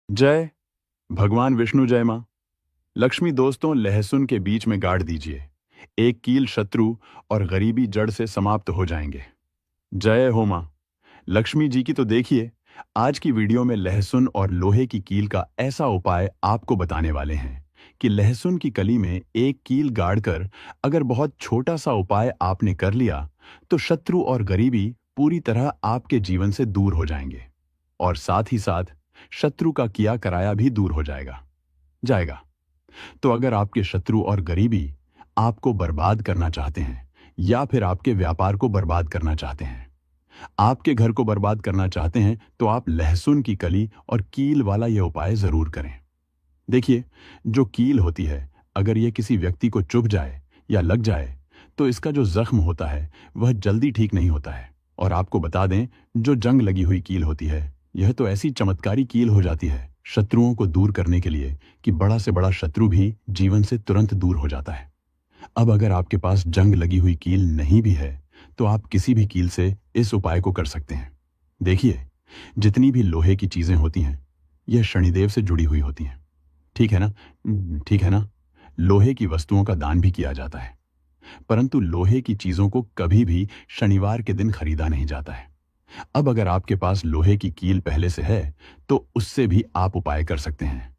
जय भगवान विष्णु जय मां। लक्ष्मी दोस्तों, लहसुन के बीच में गाड़ दीजिए। एक कील शत्रु और गरीबी जड़ से समाप्त हो जाएंगे। जय हो मां। लक्ष्मी जी की तो देखिए, आज की वीडियो में लहसुन और लोहे की कील का ऐसा उपाय आपको बताने वाले हैं कि लहसुन की कली में एक कील गाड़कर अगर बहुत छोटा सा उपाय आपने कर लिया तो शत्रु और गरीबी पूरी तरह आपके जीवन से दूर हो जाएंगे और साथ ही साथ शत्रु का किया कराया भी दूर हो जाएगा। तो अगर आपके शत्रु और गरीबी आपको बर्बाद करना चाहते हैं या फिर आपके व्यापार को बर्बाद करना चाहते हैं, आपके घर को बर्बाद करना चाहते हैं, तो आप लहसुन की कली और कील वाला यह उपाय जरूर करें। देखिए, जो कील होती है, अगर यह किसी व्यक्ति को चुभ जाए या लग जाए तो इसका जो जख्म होता है वह जल्दी ठीक नहीं होता है। और आपको बता दें, जो जंग लगी हुई कील होती है, यह तो ऐसी चमत्कारी कील हो जाती है शत्रुओं को दूर करने के लिए कि बड़ा से बड़ा शत्रु भी जीवन से तुरंत दूर हो जाता है। अब अगर आपके पास जंग लगी हुई कील नहीं भी है तो आप किसी भी कील से इस उपाय को कर सकते हैं। देखिए, जितनी भी लोहे की चीजें होती हैं, यह शनिदेव से जुड़ी हुई होती हैं। ठीक है ना? ठीक है ना? लोहे की वस्तुओं का दान भी किया जाता है, परंतु लोहे की चीजों को कभी भी शनिवार के दिन खरीदा नहीं जाता है। अब अगर आपके पास लोहे की कील पहले से है तो उससे भी आप उपाय कर सकते हैं।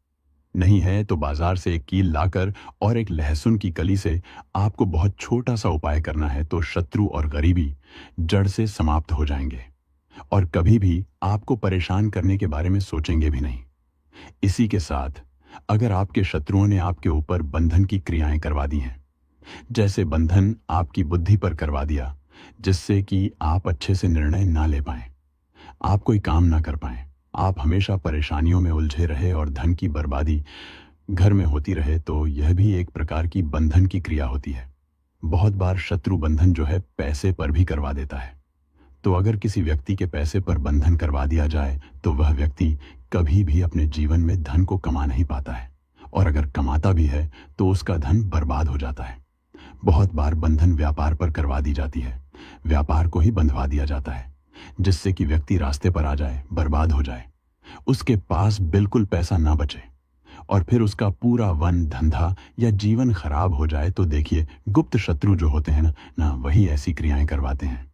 नहीं है तो बाजार से एक कील लाकर और एक लहसुन की कली से आपको बहुत छोटा सा उपाय करना है, तो शत्रु और गरीबी जड़ से समाप्त हो जाएंगे और कभी भी आपको परेशान करने के बारे में सोचेंगे भी नहीं। इसी के साथ अगर आपके शत्रुओं ने आपके ऊपर बंधन की क्रियाएं करवा दी हैं, जैसे बंधन आपकी बुद्धि पर करवा दिया जिससे कि आप अच्छे से निर्णय ना ले पाएं, आप कोई काम ना कर पाएं, आप हमेशा परेशानियों में उलझे रहे और धन की बर्बादी घर में होती रहे, तो यह भी एक प्रकार की बंधन की क्रिया होती है। बहुत बार शत्रु बंधन जो है पैसे पर भी करवा देता है। तो अगर किसी व्यक्ति के पैसे पर बंधन करवा दिया जाए तो वह व्यक्ति कभी भी अपने जीवन में धन को कमा नहीं पाता है, और अगर कमाता भी है तो उसका धन बर्बाद हो जाता है। बहुत बार बंधन व्यापार पर करवा दी जाती है, व्यापार को ही बंधवा दिया जाता है जिससे कि व्यक्ति रास्ते पर आ जाए, बर्बाद हो जाए, उसके पास बिल्कुल पैसा ना बचे और फिर उसका पूरा वन धंधा या जीवन खराब हो जाए। तो देखिए, गुप्त शत्रु जो होते हैं ना वही ऐसी क्रियाएं करवाते हैं।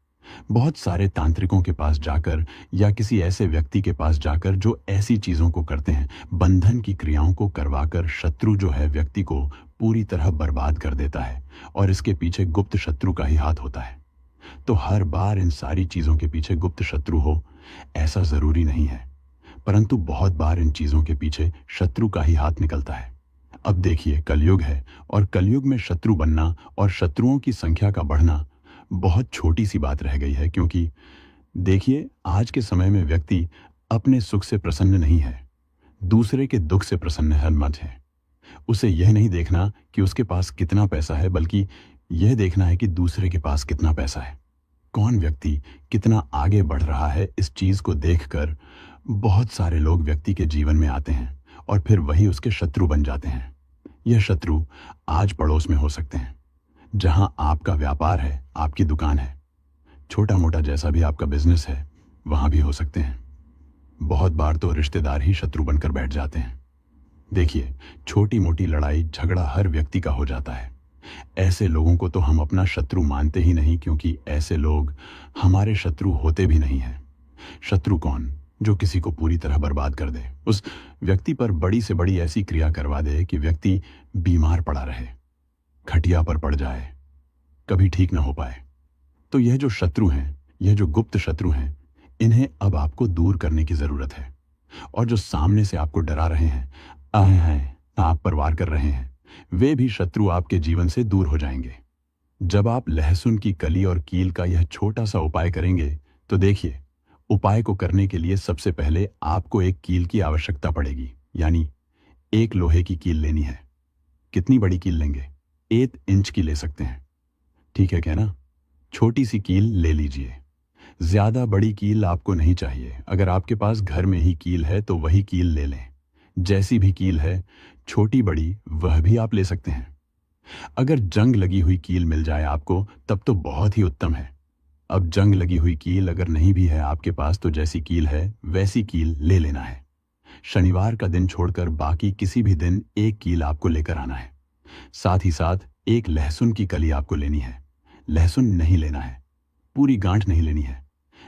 बहुत सारे तांत्रिकों के पास जाकर या किसी ऐसे व्यक्ति के पास जाकर जो ऐसी चीजों को करते हैं, बंधन की क्रियाओं को करवाकर शत्रु जो है व्यक्ति को पूरी तरह बर्बाद कर देता है और इसके पीछे गुप्त शत्रु का ही हाथ होता है। तो हर बार इन सारी चीजों के पीछे गुप्त शत्रु हो ऐसा जरूरी नहीं है, परंतु बहुत बार इन चीजों के पीछे शत्रु का ही हाथ निकलता है। अब देखिए, कलयुग है और कलयुग में शत्रु बनना और शत्रुओं की संख्या का बढ़ना बहुत छोटी सी बात रह गई है, क्योंकि देखिए, आज के समय में व्यक्ति अपने सुख से प्रसन्न नहीं है, दूसरे के दुख से प्रसन्न है मत है। उसे यह नहीं देखना कि उसके पास कितना पैसा है, बल्कि यह देखना है कि दूसरे के पास कितना पैसा है, कौन व्यक्ति कितना आगे बढ़ रहा है। इस चीज को देखकर बहुत सारे लोग व्यक्ति के जीवन में आते हैं और फिर वही उसके शत्रु बन जाते हैं। यह शत्रु आज पड़ोस में हो सकते हैं, जहां आपका व्यापार है, आपकी दुकान है, छोटा मोटा जैसा भी आपका बिजनेस है वहां भी हो सकते हैं। बहुत बार तो रिश्तेदार ही शत्रु बनकर बैठ जाते हैं। देखिए, छोटी मोटी लड़ाई झगड़ा हर व्यक्ति का हो जाता है। ऐसे लोगों को तो हम अपना शत्रु मानते ही नहीं, क्योंकि ऐसे लोग हमारे शत्रु होते भी नहीं हैं। शत्रु कौन? जो किसी को पूरी तरह बर्बाद कर दे, उस व्यक्ति पर बड़ी से बड़ी ऐसी क्रिया करवा दे कि व्यक्ति बीमार पड़ा रहे, खटिया पर पड़ जाए, कभी ठीक ना हो पाए। तो यह जो शत्रु हैं, यह जो गुप्त शत्रु हैं, इन्हें अब आपको दूर करने की जरूरत है। और जो सामने से आपको डरा रहे हैं, आए हैं, आप पर वार कर रहे हैं, वे भी शत्रु आपके जीवन से दूर हो जाएंगे। जब आप लहसुन की कली और कील का यह छोटा सा उपाय करेंगे तो देखिए, उपाय को करने के लिए सबसे पहले आपको एक कील की आवश्यकता पड़ेगी, यानी एक लोहे की कील लेनी है। कितनी बड़ी कील लेंगे? 1 इंच की ले सकते हैं, ठीक है क्या ना? छोटी सी कील ले लीजिए, ज्यादा बड़ी कील आपको नहीं चाहिए। अगर आपके पास घर में ही कील है तो वही कील ले लें। जैसी भी कील है, छोटी बड़ी, वह भी आप ले सकते हैं। अगर जंग लगी हुई कील मिल जाए आपको तब तो बहुत ही उत्तम है। अब जंग लगी हुई कील अगर नहीं भी है आपके पास तो जैसी कील है वैसी कील ले लेना है। शनिवार का दिन छोड़कर बाकी किसी भी दिन एक कील आपको लेकर आना है। साथ ही साथ एक लहसुन की कली आपको लेनी है। लहसुन नहीं लेना है, पूरी गांठ नहीं लेनी है।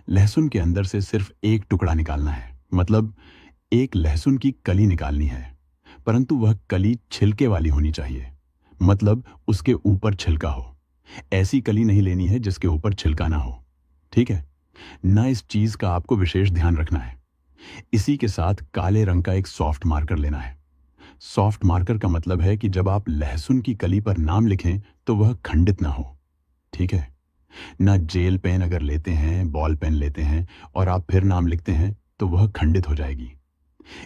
लहसुन के अंदर से सिर्फ एक टुकड़ा निकालना है, मतलब एक लहसुन की कली निकालनी है, परंतु वह कली छिलके वाली होनी चाहिए, मतलब उसके ऊपर छिलका हो। ऐसी कली नहीं लेनी है जिसके ऊपर छिलका ना हो, ठीक है ना। इस चीज का आपको विशेष ध्यान रखना है। इसी के साथ काले रंग का एक सॉफ्ट मार्कर लेना है। सॉफ्ट मार्कर का मतलब है कि जब आप लहसुन की कली पर नाम लिखें तो वह खंडित ना हो, ठीक है ना। जेल पेन अगर लेते हैं, बॉल पेन लेते हैं और आप फिर नाम लिखते हैं तो वह खंडित हो जाएगी।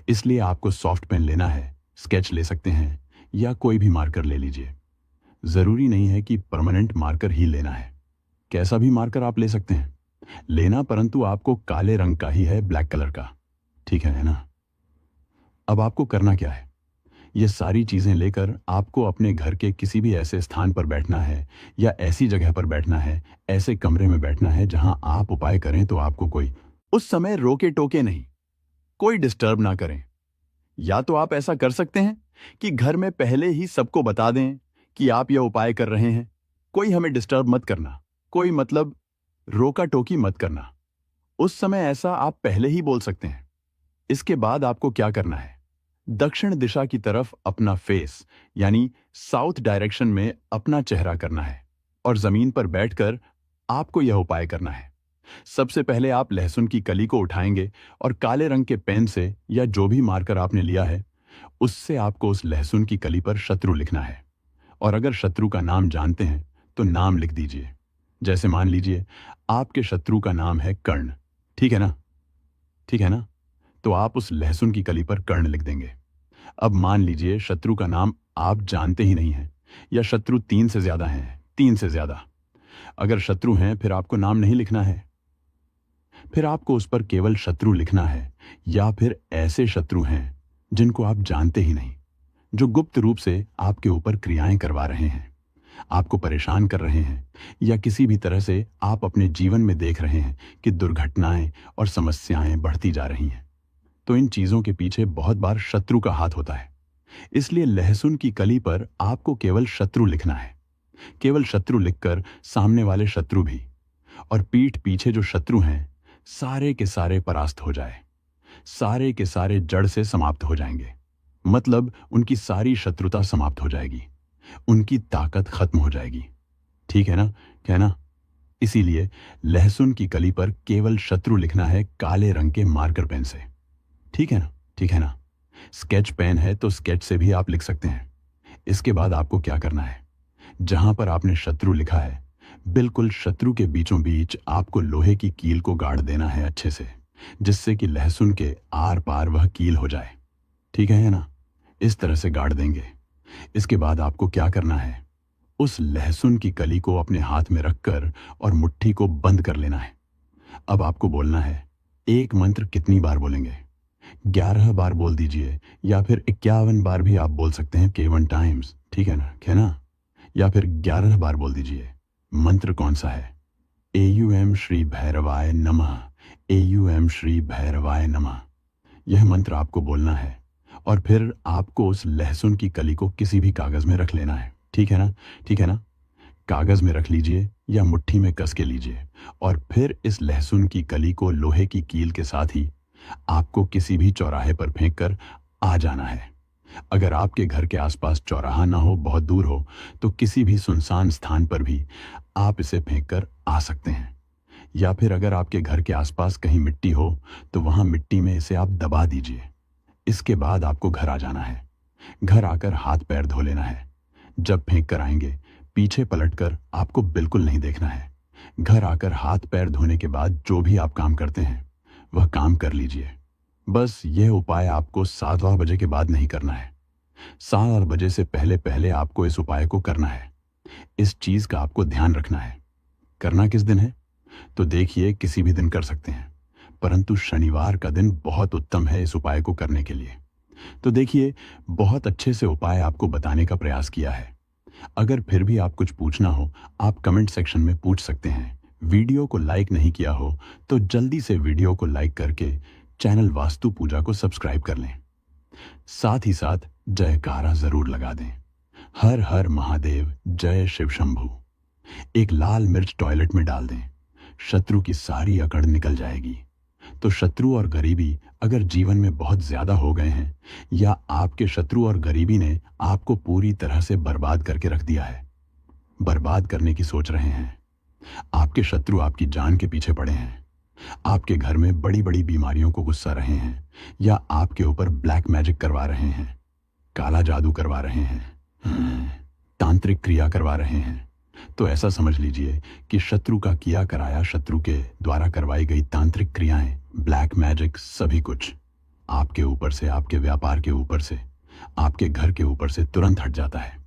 इसलिए आपको सॉफ्ट पेन लेना है। स्केच ले सकते हैं या कोई भी मार्कर ले लीजिए। जरूरी नहीं है कि परमानेंट मार्कर ही लेना है, कैसा भी मार्कर आप ले सकते हैं लेना, परंतु आपको काले रंग का ही है, ब्लैक कलर का, ठीक है ना। अब आपको करना क्या है, ये सारी चीजें लेकर आपको अपने घर के किसी भी ऐसे स्थान पर बैठना है या ऐसी जगह पर बैठना है, ऐसे कमरे में बैठना है जहां आप उपाय करें तो आपको कोई उस समय रोके टोके नहीं, कोई डिस्टर्ब ना करें। या तो आप ऐसा कर सकते हैं कि घर में पहले ही सबको बता दें कि आप यह उपाय कर रहे हैं, कोई हमें डिस्टर्ब मत करना, कोई मतलब रोका टोकी मत करना। उस समय ऐसा आप पहले ही बोल सकते हैं। इसके बाद आपको क्या करना है, दक्षिण दिशा की तरफ अपना फेस यानी साउथ डायरेक्शन में अपना चेहरा करना है और जमीन पर बैठकर आपको यह उपाय करना है। सबसे पहले आप लहसुन की कली को उठाएंगे और काले रंग के पेन से या जो भी मार्कर आपने लिया है उससे आपको उस लहसुन की कली पर शत्रु लिखना है। और अगर शत्रु का नाम जानते हैं तो नाम लिख दीजिए। जैसे मान लीजिए आपके शत्रु का नाम है कर्ण, ठीक है ना, ठीक है ना। तो आप उस लहसुन की कली पर कर्ण लिख देंगे। अब मान लीजिए शत्रु का नाम आप जानते ही नहीं है या शत्रु 3 से ज्यादा हैं, 3 से ज्यादा। अगर शत्रु हैं फिर आपको नाम नहीं लिखना है, फिर आपको उस पर केवल शत्रु लिखना है। या फिर ऐसे शत्रु हैं जिनको आप जानते ही नहीं, जो गुप्त रूप से आपके ऊपर क्रियाएं करवा रहे हैं, आपको परेशान कर रहे हैं, या किसी भी तरह से आप अपने जीवन में देख रहे हैं कि दुर्घटनाएं और समस्याएं बढ़ती जा रही हैं। तो इन चीजों के पीछे बहुत बार शत्रु का हाथ होता है। इसलिए लहसुन की कली पर आपको केवल शत्रु लिखना है। केवल शत्रु लिखकर सामने वाले शत्रु भी और पीठ पीछे जो शत्रु हैं सारे के सारे परास्त हो जाए, सारे के सारे जड़ से समाप्त हो जाएंगे। मतलब उनकी सारी शत्रुता समाप्त हो जाएगी, उनकी ताकत खत्म हो जाएगी, ठीक है ना, कहना। इसीलिए लहसुन की कली पर केवल शत्रु लिखना है काले रंग के मार्कर पेन से, ठीक है ना, ठीक है ना। स्केच पेन है तो स्केच से भी आप लिख सकते हैं। इसके बाद आपको क्या करना है, जहां पर आपने शत्रु लिखा है बिल्कुल शत्रु के बीचों बीच आपको लोहे की कील को गाड़ देना है अच्छे से, जिससे कि लहसुन के आर पार वह कील हो जाए, ठीक है ना। इस तरह से गाड़ देंगे। इसके बाद आपको क्या करना है, उस लहसुन की कली को अपने हाथ में रखकर और मुट्ठी को बंद कर लेना है। अब आपको बोलना है, एक मंत्र कितनी बार बोलेंगे, 11 बार बोल दीजिए या फिर 51 बार भी आप बोल सकते हैं, K1 टाइम्स, ठीक है ना, क्या ना। या फिर 11 बार बोल दीजिए। मंत्र कौन सा है, AUM श्री भैरवाय नमः, AUM श्री भैरवाय नमः। यह मंत्र आपको बोलना है और फिर आपको उस लहसुन की कली को किसी भी कागज में रख लेना है, ठीक है ना, ठीक है ना। कागज में रख लीजिए या मुट्ठी में कस के लीजिए और फिर इस लहसुन की कली को लोहे की कील के साथ ही आपको किसी भी चौराहे पर फेंक कर आ जाना है। अगर आपके घर के आसपास चौराहा ना हो, बहुत दूर हो, तो किसी भी सुनसान स्थान पर भी आप इसे फेंक कर आ सकते हैं। या फिर अगर आपके घर के आसपास कहीं मिट्टी हो तो वहां मिट्टी में इसे आप दबा दीजिए। इसके बाद आपको घर आ जाना है। घर आकर हाथ पैर धो लेना है। जब फेंक कर आएंगे पीछे पलटकर आपको बिल्कुल नहीं देखना है। घर आकर हाथ पैर धोने के बाद जो भी आप काम करते हैं वह काम कर लीजिए। बस यह उपाय आपको 7 बजे के बाद नहीं करना है। 7 बजे से पहले पहले आपको इस उपाय को करना है। इस चीज का आपको ध्यान रखना है। करना किस दिन है तो देखिए, किसी भी दिन कर सकते हैं, परंतु शनिवार का दिन बहुत उत्तम है इस उपाय को करने के लिए। तो देखिए, बहुत अच्छे से उपाय आपको बताने का प्रयास किया है। अगर फिर भी आप कुछ पूछना हो आप कमेंट सेक्शन में पूछ सकते हैं। वीडियो को लाइक नहीं किया हो तो जल्दी से वीडियो को लाइक करके चैनल वास्तु पूजा को सब्सक्राइब कर लें। साथ ही साथ जयकारा जरूर लगा दें। हर हर महादेव, जय शिव शंभू। एक लाल मिर्च टॉयलेट में डाल दें, शत्रु की सारी अकड़ निकल जाएगी। तो शत्रु और गरीबी अगर जीवन में बहुत ज्यादा हो गए हैं, या आपके शत्रु और गरीबी ने आपको पूरी तरह से बर्बाद करके रख दिया है, बर्बाद करने की सोच रहे हैं, आपके शत्रु आपकी जान के पीछे पड़े हैं, आपके घर में बड़ी बड़ी बीमारियों को गुस्सा रहे हैं, या आपके ऊपर ब्लैक मैजिक करवा रहे हैं, काला जादू करवा रहे हैं, तांत्रिक क्रिया करवा रहे हैं, तो ऐसा समझ लीजिए कि शत्रु का किया कराया, शत्रु के द्वारा करवाई गई तांत्रिक क्रियाएं, ब्लैक मैजिक, सभी कुछ आपके ऊपर से, आपके व्यापार के ऊपर से, आपके घर के ऊपर से तुरंत हट जाता है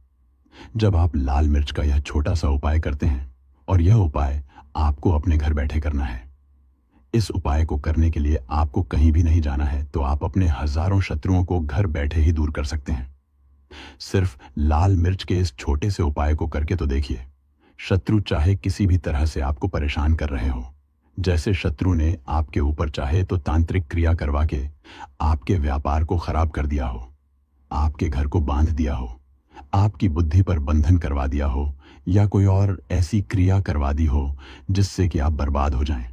जब आप लाल मिर्च का यह छोटा सा उपाय करते हैं। और यह उपाय आपको अपने घर बैठे करना है। इस उपाय को करने के लिए आपको कहीं भी नहीं जाना है, तो आप अपने हजारों शत्रुओं को घर बैठे ही दूर कर सकते हैं। सिर्फ लाल मिर्च के इस छोटे से उपाय को करके तो देखिए। शत्रु चाहे किसी भी तरह से आपको परेशान कर रहे हो, जैसे शत्रु ने आपके ऊपर चाहे तो तांत्रिक क्रिया करवा के आपके व्यापार को खराब कर दिया हो, आपके घर को बांध दिया हो, आपकी बुद्धि पर बंधन करवा दिया हो, या कोई और ऐसी क्रिया करवा दी हो जिससे कि आप बर्बाद हो जाएं।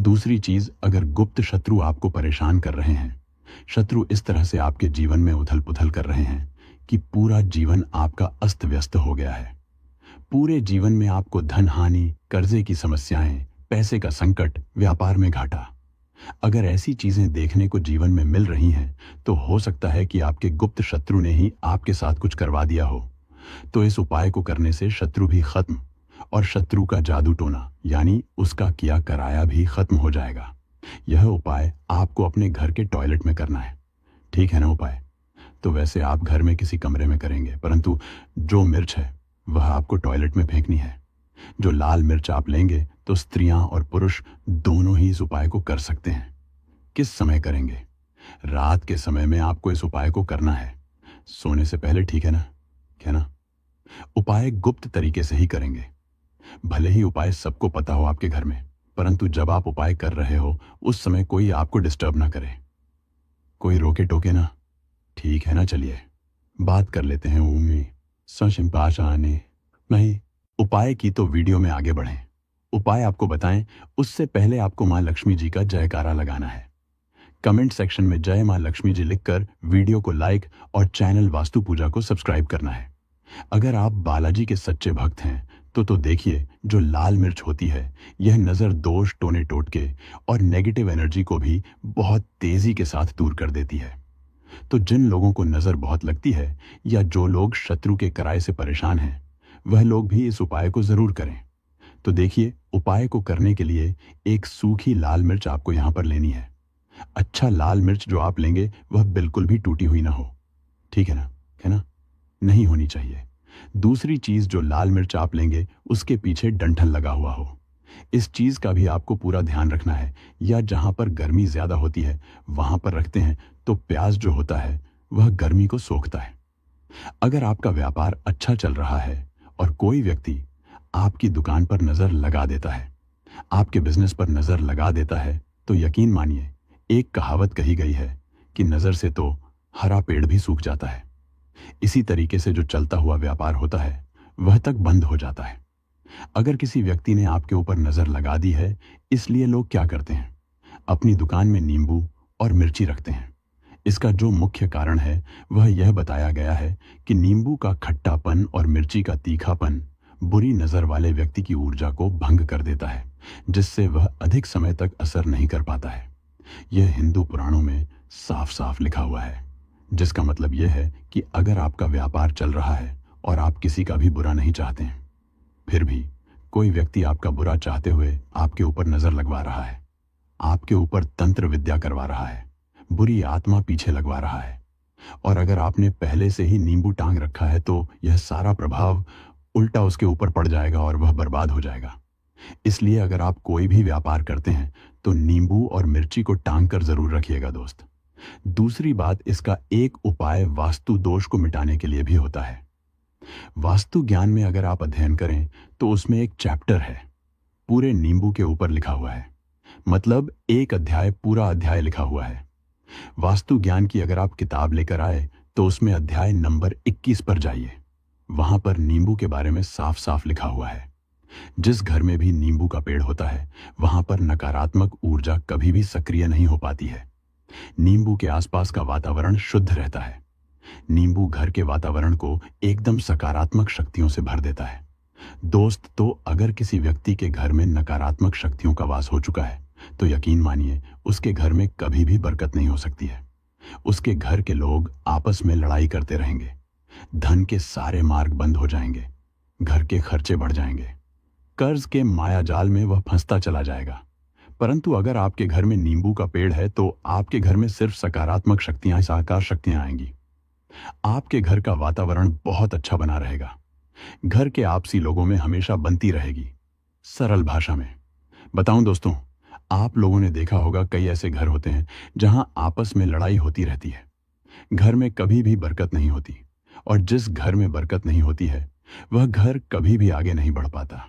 दूसरी चीज, अगर गुप्त शत्रु आपको परेशान कर रहे हैं, शत्रु इस तरह से आपके जीवन में उथल पुथल कर रहे हैं कि पूरा जीवन आपका अस्त व्यस्त हो गया है। पूरे जीवन में आपको धन हानि, कर्जे की समस्याएं, पैसे का संकट, व्यापार में घाटा, अगर ऐसी चीजें देखने को जीवन में मिल रही हैं, तो हो सकता है कि आपके गुप्त शत्रु ने ही आपके साथ कुछ करवा दिया हो। तो इस उपाय को करने से शत्रु भी खत्म, और शत्रु का जादू टोना यानी उसका किया कराया भी खत्म हो जाएगा। यह उपाय आपको अपने घर के टॉयलेट में करना है, ठीक है ना उपाय? तो वैसे आप घर में किसी कमरे में करेंगे, परंतु जो मिर्च है वह आपको टॉयलेट में फेंकनी है। जो लाल मिर्च आप लेंगे तो स्त्रियां और पुरुष दोनों ही इस उपाय को कर सकते हैं। किस समय करेंगे? रात के समय में आपको इस उपाय को करना है, सोने से पहले, ठीक है ना? क्या ना? उपाय गुप्त तरीके से ही करेंगे। भले ही उपाय सबको पता हो आपके घर में, परंतु जब आप उपाय कर रहे हो उस समय कोई आपको डिस्टर्ब ना करे, कोई रोके टोके ना, ठीक है ना? चलिए बात कर लेते हैं आने नहीं उपाय की, तो वीडियो में आगे बढ़ें। उपाय आपको बताएं उससे पहले आपको मां लक्ष्मी जी का जयकारा लगाना है। कमेंट सेक्शन में जय मां लक्ष्मी जी लिखकर वीडियो को लाइक और चैनल वास्तु पूजा को सब्सक्राइब करना है। अगर आप बालाजी के सच्चे भक्त हैं तो देखिए, जो लाल मिर्च होती है यह नजर दोष, टोने टोटके और नेगेटिव एनर्जी को भी बहुत तेजी के साथ दूर कर देती है। तो जिन लोगों को नजर बहुत लगती है, या जो लोग शत्रु के कराए से परेशान हैं, वह लोग भी इस उपाय को जरूर करें। तो देखिए, उपाय को करने के लिए एक सूखी लाल मिर्च आपको यहां पर लेनी है। अच्छा लाल मिर्च जो आप लेंगे वह बिल्कुल भी टूटी हुई ना हो, ठीक है ना? है ना? नहीं होनी चाहिए। दूसरी चीज, जो लाल मिर्च आप लेंगे उसके पीछे डंठल लगा हुआ हो। इस चीज का भी आपको पूरा ध्यान रखना है। या जहां पर गर्मी ज्यादा होती है वहां पर रखते हैं तो प्याज जो होता है वह गर्मी को सोखता है। अगर आपका व्यापार अच्छा चल रहा है और कोई व्यक्ति आपकी दुकान पर नजर लगा देता है, आपके बिजनेस पर नजर लगा देता है, तो यकीन मानिए, एक कहावत कही गई है कि नजर से तो हरा पेड़ भी सूख जाता है। इसी तरीके से जो चलता हुआ व्यापार होता है वह तक बंद हो जाता है। अगर किसी व्यक्ति ने आपके ऊपर नजर लगा दी है, इसलिए लोग क्या करते हैं, अपनी दुकान में नींबू और मिर्ची रखते हैं। इसका जो मुख्य कारण है वह यह बताया गया है कि नींबू का खट्टापन और मिर्ची का तीखापन बुरी नजर वाले व्यक्ति की ऊर्जा को भंग कर देता है, जिससे वह अधिक समय तक असर नहीं कर पाता है। यह हिंदू पुराणों में साफ साफ लिखा हुआ है, जिसका मतलब यह है कि अगर आपका व्यापार चल रहा है और आप किसी का भी बुरा नहीं चाहते हैं, फिर भी कोई व्यक्ति आपका बुरा चाहते हुए आपके ऊपर नजर लगवा रहा है, आपके ऊपर तंत्र विद्या करवा रहा है, बुरी आत्मा पीछे लगवा रहा है, और अगर आपने पहले से ही नींबू टांग रखा है तो यह सारा प्रभाव उल्टा उसके ऊपर पड़ जाएगा और वह बर्बाद हो जाएगा। इसलिए अगर आप कोई भी व्यापार करते हैं तो नींबू और मिर्ची को टांग कर जरूर रखिएगा दोस्त। दूसरी बात, इसका एक उपाय वास्तु दोष को मिटाने के लिए भी होता है। वास्तु ज्ञान में अगर आप अध्ययन करें तो उसमें एक चैप्टर है पूरे नींबू के ऊपर लिखा हुआ है, मतलब एक अध्याय, पूरा अध्याय लिखा हुआ है। वास्तु ज्ञान की अगर आप किताब लेकर आए तो उसमें अध्याय नंबर 21 पर जाइए। वहां पर नींबू के बारे में साफ साफ लिखा हुआ है। जिस घर में भी नींबू का पेड़ होता है वहां पर नकारात्मक ऊर्जा कभी भी सक्रिय नहीं हो पाती है। नींबू के आसपास का वातावरण शुद्ध रहता है। नींबू घर के वातावरण को एकदम सकारात्मक शक्तियों से भर देता है। दोस्त, तो अगर किसी व्यक्ति के घर में नकारात्मक शक्तियों का वास हो चुका है तो यकीन मानिए उसके घर में कभी भी बरकत नहीं हो सकती है। उसके घर के लोग आपस में लड़ाई करते रहेंगे, धन के सारे मार्ग बंद हो जाएंगे, घर के खर्चे बढ़ जाएंगे, कर्ज के माया जाल में वह फंसता चला जाएगा। परंतु अगर आपके घर में नींबू का पेड़ है तो आपके घर में सिर्फ सकारात्मक शक्तियां, साकार शक्तियां आएंगी। आपके घर का वातावरण बहुत अच्छा बना रहेगा। घर के आपसी लोगों में हमेशा बनती रहेगी। सरल भाषा में बताऊं दोस्तों, आप लोगों ने देखा होगा कई ऐसे घर होते हैं जहां आपस में लड़ाई होती रहती है। घर में कभी भी बरकत नहीं होती, और जिस घर में बरकत नहीं होती है वह घर कभी भी आगे नहीं बढ़ पाता।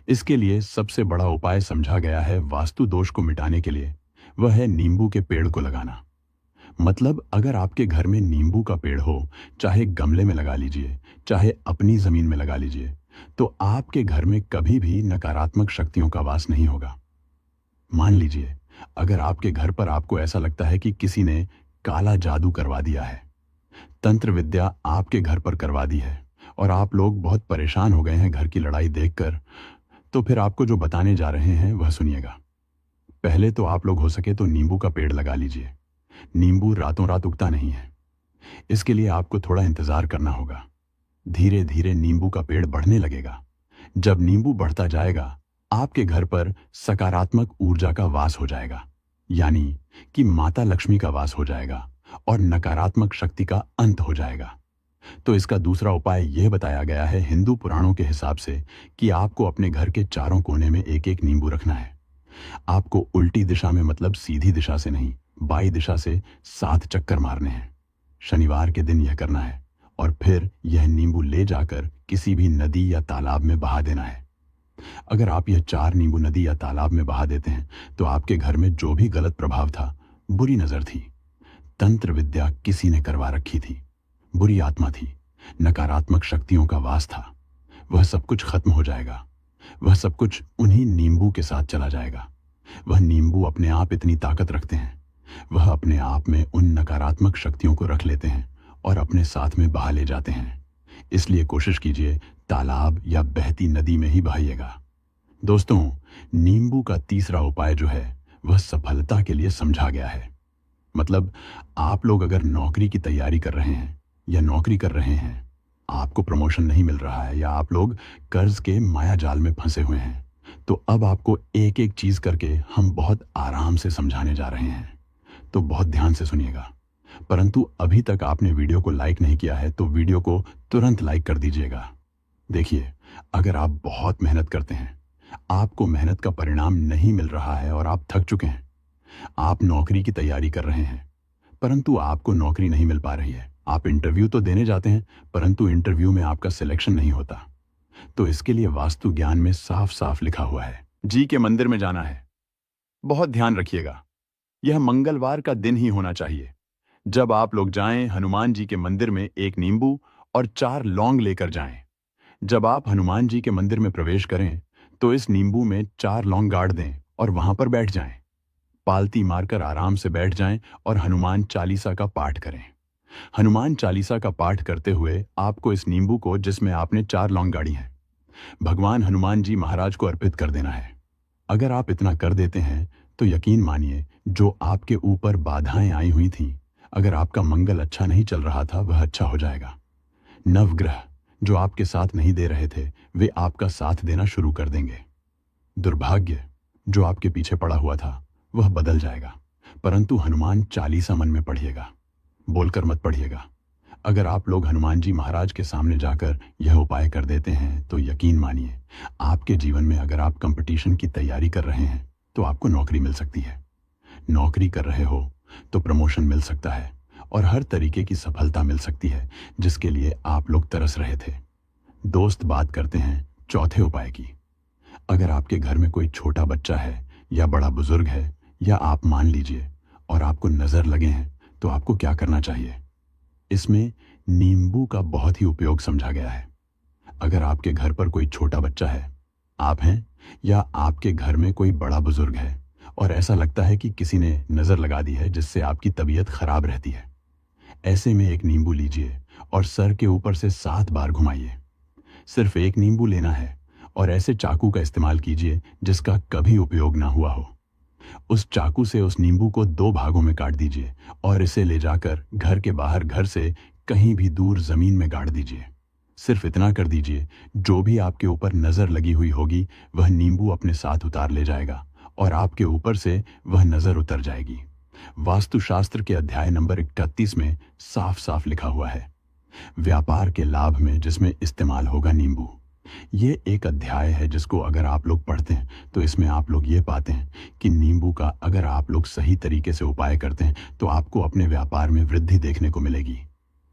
इसके लिए सबसे बड़ा उपाय समझा गया है वास्तु दोष को मिटाने के लिए, वह है नींबू के पेड़ को लगाना। मतलब अगर आपके घर में नींबू का पेड़ हो, चाहे गमले में लगा लीजिए, चाहे अपनी जमीन में लगा लीजिए, तो आपके घर में कभी भी नकारात्मक शक्तियों का वास नहीं होगा। मान लीजिए अगर आपके घर पर आपको ऐसा लगता है कि किसी ने काला जादू करवा दिया है, तंत्र विद्या आपके घर पर करवा दी है, और आप लोग बहुत परेशान हो गए हैं घर की लड़ाई देखकर, तो फिर आपको जो बताने जा रहे हैं वह सुनिएगा। पहले तो आप लोग हो सके तो नींबू का पेड़ लगा लीजिए। नींबू रातों रात उगता नहीं है। इसके लिए आपको थोड़ा इंतजार करना होगा। धीरे धीरे नींबू का पेड़ बढ़ने लगेगा। जब नींबू बढ़ता जाएगा आपके घर पर सकारात्मक ऊर्जा का वास हो जाएगा, यानी कि माता लक्ष्मी का वास हो जाएगा और नकारात्मक शक्ति का अंत हो जाएगा। तो इसका दूसरा उपाय यह बताया गया है हिंदू पुराणों के हिसाब से कि आपको अपने घर के चारों कोने में एक एक नींबू रखना है। आपको उल्टी दिशा में, मतलब सीधी दिशा से नहीं, बाई दिशा से 7 चक्कर मारने हैं। शनिवार के दिन यह करना है, और फिर यह नींबू ले जाकर किसी भी नदी या तालाब में बहा देना है। अगर आप यह 4 नींबू नदी या तालाब में बहा देते हैं तो आपके घर में जो भी गलत प्रभाव था, बुरी नजर थी, तंत्र विद्या किसी ने करवा रखी थी, बुरी आत्मा थी, नकारात्मक शक्तियों का वास था, वह सब कुछ खत्म हो जाएगा। वह सब कुछ उन्हीं नींबू के साथ चला जाएगा। वह नींबू अपने आप इतनी ताकत रखते हैं, वह अपने आप में उन नकारात्मक शक्तियों को रख लेते हैं और अपने साथ में बहा ले जाते हैं। इसलिए कोशिश कीजिए तालाब या बहती नदी में ही बहाइएगा। दोस्तों, नींबू का तीसरा उपाय जो है वह सफलता के लिए समझा गया है। मतलब आप लोग अगर नौकरी की तैयारी कर रहे हैं या नौकरी कर रहे हैं, आपको प्रमोशन नहीं मिल रहा है, या आप लोग कर्ज के माया जाल में फंसे हुए हैं, तो अब आपको एक एक चीज करके हम बहुत आराम से समझाने जा रहे हैं। तो बहुत ध्यान से सुनिएगा। परंतु अभी तक आपने वीडियो को लाइक नहीं किया है तो वीडियो को तुरंत लाइक कर दीजिएगा। देखिए, अगर आप बहुत मेहनत करते हैं, आपको मेहनत का परिणाम नहीं मिल रहा है और आप थक चुके हैं, आप नौकरी की तैयारी कर रहे हैं परंतु आपको नौकरी नहीं मिल पा रही है, आप इंटरव्यू तो देने जाते हैं परंतु इंटरव्यू में आपका सिलेक्शन नहीं होता, तो इसके लिए वास्तु ज्ञान में साफ साफ लिखा हुआ है जी के मंदिर में जाना है। बहुत ध्यान रखिएगा, यह मंगलवार का दिन ही होना चाहिए। जब आप लोग जाएं, हनुमान जी के मंदिर में एक नींबू और 4 लौंग लेकर जाएं। जब आप हनुमान जी के मंदिर में प्रवेश करें तो इस नींबू में 4 लौंग गाड़ दें और वहां पर बैठ जाएं। पालती मारकर आराम से बैठ जाएं और हनुमान चालीसा का पाठ करें। हनुमान चालीसा का पाठ करते हुए आपको इस नींबू को, जिसमें आपने 4 लौंग गाड़ी हैं, भगवान हनुमान जी महाराज को अर्पित कर देना है। अगर आप इतना कर देते हैं तो यकीन मानिए जो आपके ऊपर बाधाएं आई हुई थीं, अगर आपका मंगल अच्छा नहीं चल रहा था वह अच्छा हो जाएगा। नवग्रह जो आपके साथ नहीं दे रहे थे वे आपका साथ देना शुरू कर देंगे। दुर्भाग्य जो आपके पीछे पड़ा हुआ था वह बदल जाएगा। परंतु हनुमान चालीसा मन में पढ़िएगा, बोलकर मत पढ़िएगा। अगर आप लोग हनुमान जी महाराज के सामने जाकर यह उपाय कर देते हैं तो यकीन मानिए आपके जीवन में, अगर आप कंपटीशन की तैयारी कर रहे हैं तो आपको नौकरी मिल सकती है। नौकरी कर रहे हो तो प्रमोशन मिल सकता है और हर तरीके की सफलता मिल सकती है जिसके लिए आप लोग तरस रहे थे। दोस्त, बात करते हैं चौथे उपाय की। अगर आपके घर में कोई छोटा बच्चा है या बड़ा बुजुर्ग है, या आप मान लीजिए और आपको नजर लगे हैं तो आपको क्या करना चाहिए। इसमें नींबू का बहुत ही उपयोग समझा गया है। अगर आपके घर पर कोई छोटा बच्चा है, आप हैं, या आपके घर में कोई बड़ा बुजुर्ग है और ऐसा लगता है कि किसी ने नजर लगा दी है जिससे आपकी तबीयत खराब रहती है, ऐसे में एक नींबू लीजिए और सर के ऊपर से 7 बार घुमाइए। सिर्फ एक नींबू लेना है और ऐसे चाकू का इस्तेमाल कीजिए जिसका कभी उपयोग ना हुआ हो। उस चाकू से उस नींबू को 2 भागों में काट दीजिए और इसे ले जाकर घर के बाहर घर से कहीं भी दूर जमीन में गाड़ दीजिए। सिर्फ इतना कर दीजिए, जो भी आपके ऊपर नजर लगी हुई होगी वह नींबू अपने साथ उतार ले जाएगा और आपके ऊपर से वह नजर उतर जाएगी। वास्तुशास्त्र के अध्याय नंबर 31 में साफ साफ लिखा हुआ है, व्यापार के लाभ में जिसमें इस्तेमाल होगा नींबू। ये एक अध्याय है जिसको अगर आप लोग पढ़ते हैं तो इसमें आप लोग ये पाते हैं कि नींबू का अगर आप लोग सही तरीके से उपाय करते हैं तो आपको अपने व्यापार में वृद्धि देखने को मिलेगी।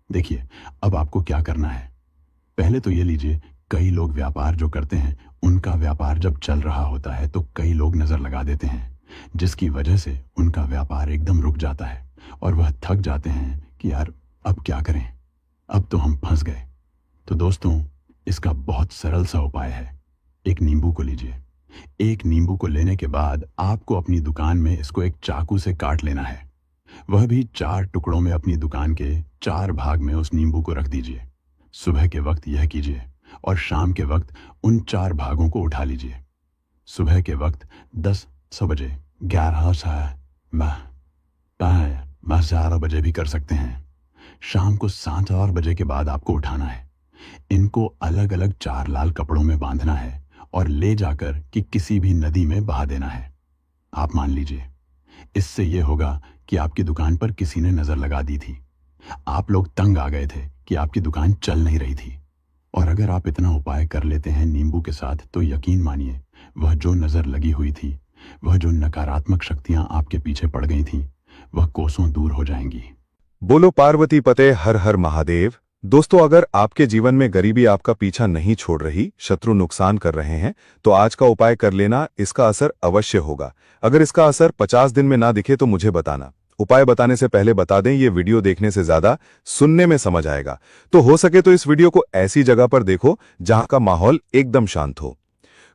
देखिए, अब आपको क्या करना है। पहले तो ये लीजिए, कई लोग व्यापार जो करते हैं उनका व्यापार जब चल रहा होता है तो कई लोग नजर लगा देते हैं, जिसकी वजह से उनका व्यापार एकदम रुक जाता है और वह थक जाते हैं कि यार अब क्या करें, अब तो हम फंस गए। तो दोस्तों, इसका बहुत सरल सा उपाय है। एक नींबू को लीजिए। एक नींबू को लेने के बाद आपको अपनी दुकान में इसको एक चाकू से काट लेना है। वह भी 4 टुकड़ों में अपनी दुकान के 4 भाग में उस नींबू को रख दीजिए। सुबह के वक्त यह कीजिए और शाम के वक्त उन 4 भागों को उठा लीजिए। सुबह के वक्त 10 बजे, 11 बजे भी कर सकते हैं। शाम को 7 बजे के बाद आपको उठाना है। इनको अलग अलग 4 लाल कपड़ों में बांधना है और ले जाकर कि किसी भी नदी में बहा देना है। आप मान लीजिए, इससे यह होगा कि आपकी दुकान पर किसी ने नजर लगा दी थी। आप लोग तंग आ गए थे कि आपकी दुकान चल नहीं रही थी। और अगर आप इतना उपाय कर लेते हैं नींबू के साथ तो यकीन मानिए, वह जो नजर लगी हुई थी, वह जो नकारात्मक शक्तियां आपके पीछे पड़ गई थी, वह कोसों दूर हो जाएंगी। बोलो पार्वती पते हर हर महादेव। दोस्तों, अगर आपके जीवन में गरीबी आपका पीछा नहीं छोड़ रही, शत्रु नुकसान कर रहे हैं, तो आज का उपाय कर लेना, इसका असर अवश्य होगा। अगर इसका असर 50 दिन में ना दिखे तो मुझे बताना। उपाय बताने से पहले बता दें, ये वीडियो देखने से ज्यादा सुनने में समझ आएगा। तो हो सके तो इस वीडियो को ऐसी जगह पर देखो जहां का माहौल एकदम शांत हो।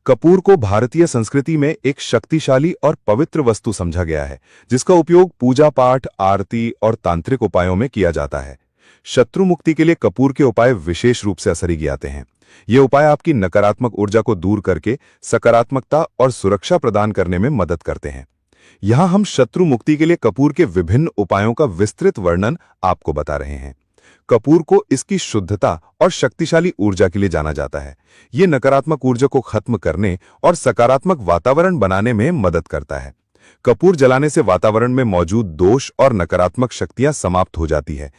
कपूर को भारतीय संस्कृति में एक शक्तिशाली और पवित्र वस्तु समझा गया है, जिसका उपयोग पूजा पाठ, आरती और तांत्रिक उपायों में किया जाता है। शत्रु मुक्ति के लिए कपूर के उपाय विशेष रूप से असरगी आते हैं। ये उपाय आपकी नकारात्मक ऊर्जा को दूर करके सकारात्मकता और सुरक्षा प्रदान करने में मदद करते हैं। यहां हम शत्रु मुक्ति के लिए कपूर के विभिन्न उपायों का विस्तृत वर्णन आपको बता रहे हैं। कपूर को इसकी शुद्धता और शक्तिशाली ऊर्जा के लिए जाना जाता है। ये नकारात्मक ऊर्जा को खत्म करने और सकारात्मक वातावरण बनाने में मदद करता है। कपूर जलाने से वातावरण में मौजूद दोष और नकारात्मक शक्तियां समाप्त हो जाती है।